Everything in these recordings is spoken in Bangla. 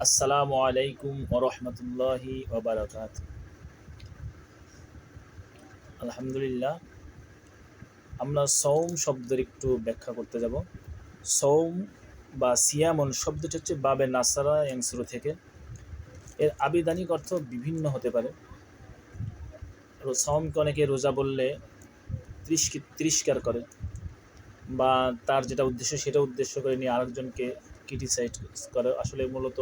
আসসালামু আলাইকুম ওয়া রাহমাতুল্লাহি ওয়া বারাকাতুহু। আলহামদুলিল্লাহ, আমরা সওম শব্দের একটু ব্যাখ্যা করতে যাব। সওম বা সিয়ামুন শব্দটি হচ্ছে বাবে নাসারা ইয়ানসুরু থেকে। এর আবিধানিক অর্থ বিভিন্ন হতে পারে। সওমকে অনেকে রোজা বললে তিরস্কার করে, বা তার যেটা উদ্দেশ্য সেটা উদ্দেশ্য করে নিয়ে আরেকজনকে ক্রিটিসাইজ করে। আসলে মূলত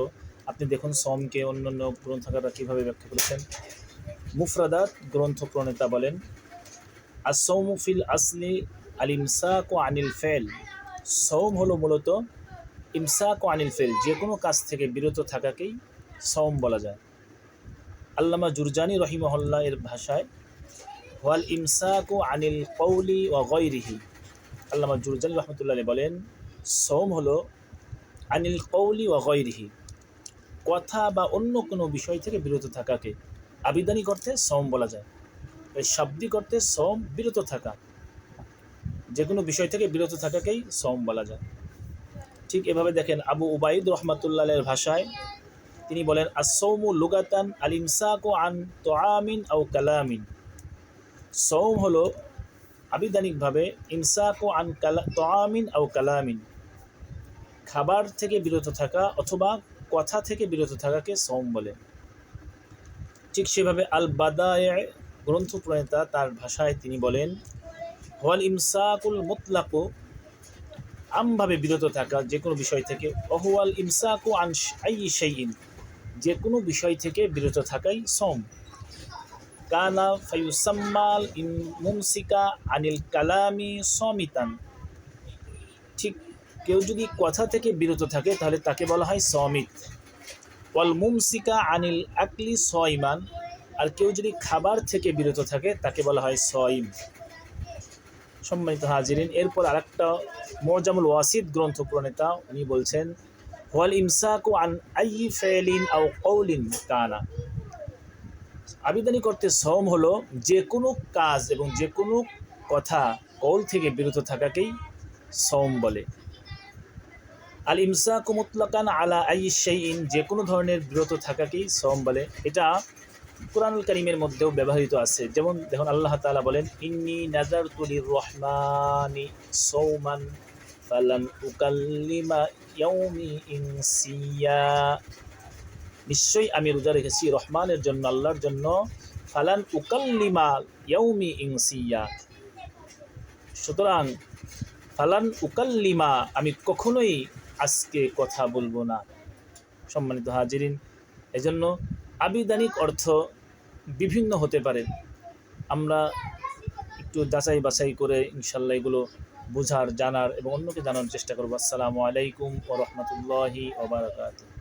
আপনি দেখুন সওমকে অন্যান্য গ্রন্থকাররা কীভাবে ব্যাখ্যা করেছেন। মুফরাদাত গ্রন্থ প্রণেতা বলেন, আসৌমু ফিল আসলি আল ইমসাকু আনিল ফেল। সওম হলো মূলত ইমসাকু আনিল ফেল, যে কোনো কাজ থেকে বিরত থাকাকেই সওম বলা যায়। আল্লামা জুরজানি রহিমাহুল্লাহ এর ভাষায় ওয়াল ইমসাকু আনিল কওলি ওয়া গায়রিহি। আল্লামা জুরজানি রহমতুল্লাহ বলেন, সওম হলো আনিল কওলি ওয়া গায়রিহি, কথা বা অন্য কোনো বিষয় থেকে বিরত থাকাকে আবিধানিক অর্থে সওম বলা যায়। এই শাব্দিক অর্থে সওম বিরত থাকা, যে কোনো বিষয় থেকে বিরত থাকাকেই সওম বলা যায়। ঠিক এভাবে দেখেন আবু উবাইদ রহমাতুল্লাহের ভাষায় তিনি বলেন, আসৌমু লুগাতান আল ইমসাকু আন তোয়ামিন আও কালামিন। সওম হলো আবিধানিকভাবে ইমসাকু আন তোয়ামিন আও কালামিন, খাবার থেকে বিরত থাকা অথবা কথা থেকে বিরত থাকাকে সওম বলে। ঠিক সেভাবে আল বাদায়ে গ্রন্থ প্রণেতা তার ভাষায় তিনি বলেন, ওয়াল ইমসাকুল মুতলাকু, আমভাবে বিরত থাকা যে কোনো বিষয় থেকে, ওয়াল ইমসাকু আন আইয়ি শাইইন, যে কোনো বিষয় থেকে বিরত থাকাই সওম। কানা ফায়ুসাম্মাল মুমসিকা আনিল কালামি সামিতান। ঠিক কেউ যদি কথা থেকে বিরত থাকে তাহলে তাকে বলা হয় সামিত। ওয়াল মুমসিকা আনিল আকলি সাইমান, আর কেউ যদি খাবার থেকে বিরত থাকে তাকে বলা হয় সাইম। সম্মানিত হাজিরিন, এরপর আরেকটা মুজামুল ওয়াসিত গ্রন্থ প্রণেতা উনি বলছেন, ওয়াল ইমসাকু আন আইয়ি ফাইলিন আও কওলিন কানা। আবিধানিক অর্থে সওম হলো যে কোনো কাজ এবং যে কোনো কথা কওল থেকে বিরত থাকাকেই সওম বলে। আল ইমসাকু মুতলাকান আলা আইয়ি শাইইন, যে কোনো ধরনের বিরত থাকাকেই সওম বলে। এটা কুরআনুল কারীমের মধ্যেও ব্যবহৃত আছে। যেমন দেখুন আল্লাহ তাআলা বলেন, ইন্নী নাযারতু লির-রহমানি সাওমান ফালান উকাল্লিমা ইয়াওমি ইনসিয়া। নিশ্চয়ই আমি রোজা রেখেছি রহমানের জন্য, আল্লাহর জন্য, ফালান উকাল্লিমা ইয়াওমি ইনসিয়া। সুতরাং ফালান উকাল্লিমা, আমি কখনোই আজকে কথা বলবো না। সম্মানিত হাজিরিন, এজন্য আবিধানিক অর্থ বিভিন্ন হতে পারে। আমরা একটু যাচাই বাছাই করে ইনশাল্লাহ এগুলো বোঝার, জানার এবং অন্যকে জানার চেষ্টা করব। আসসালামু আলাইকুম ওয়া রাহমাতুল্লাহি ওয়া বারাকাতুহু।